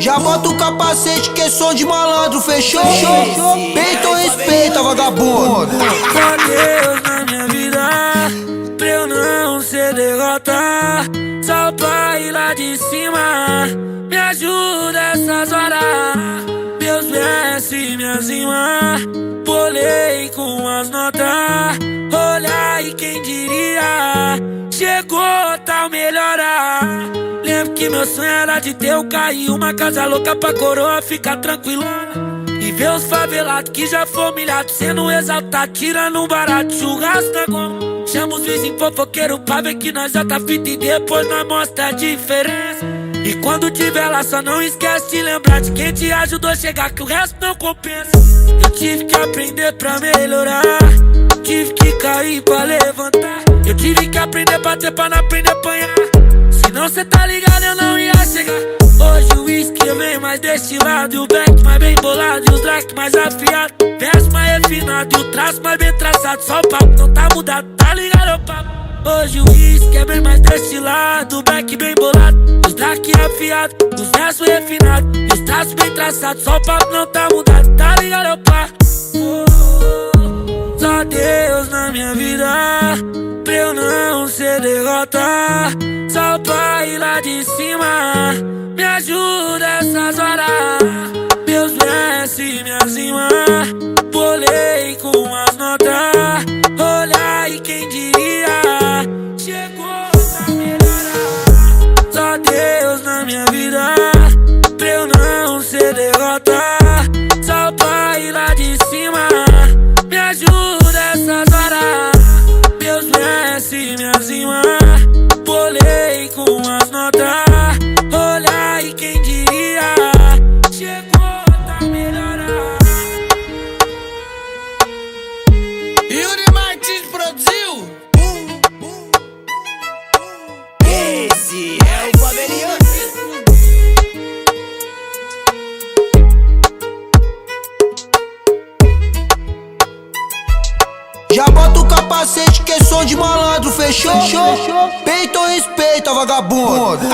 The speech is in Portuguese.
Já bota o capacete que é som de malandro, fechou? Peito ou respeita, vagabundo? Só Deus na minha vida, pra eu não ser derrota. Só o pai lá de cima me ajuda essas horas. Meus versos, minhas rimas, bolei com as notas. Olha aí quem diria, chegou tal melhora. Lembro que meu sonho era de ter o carro e uma casa louca pra coroa ficar tranquilona. E ver os favelados que já foram humilhados sendo exaltados, tirando um barato, churrasco na goma. Chama os vizinhos fofoqueiros pra ver que nós já tá fita e depois nós mostra a diferença. E quando tiver lá só não esquece de lembrar de quem te ajudou a chegar, que o resto não compensa. Eu tive que aprender pra melhorar, tive que cair pra levantar. Eu tive que aprender a bater pra não aprender a apanhar. Senão cê tá ligado, eu não ia chegar. Hoje o whisky vem mais destilado, e o back mais bem bolado, e os drag mais afiado, verso mais refinado, e o traço mais bem traçado. Só o papo não tá mudado, tá ligado, o papo? Hoje o whisky é bem mais destilado, o back bem bolado, os drag afiado, os versos refinados, e os traços bem traçados. Só o papo não tá mudado, tá ligado, o papo? Só Deus na minha vida, pra eu não ser derrota. Só o pai lá de cima me ajuda essas horas. Meus versos e minhas rimas, bolei com as notas. Olha aí quem diria, chegou pra melhorar. Só Deus na minha vida, pra eu não ser derrota. Só o pai lá de cima me ajuda essas horas. Meus versos e minhas rimas, bolei com as notas. Olha aí quem diria, chegou pra melhorar. Yuri Martins produziu. Esse é o Fabeliano. Já bota o capacete que é som de malandro, fechou? Peito ou respeita, vagabundo?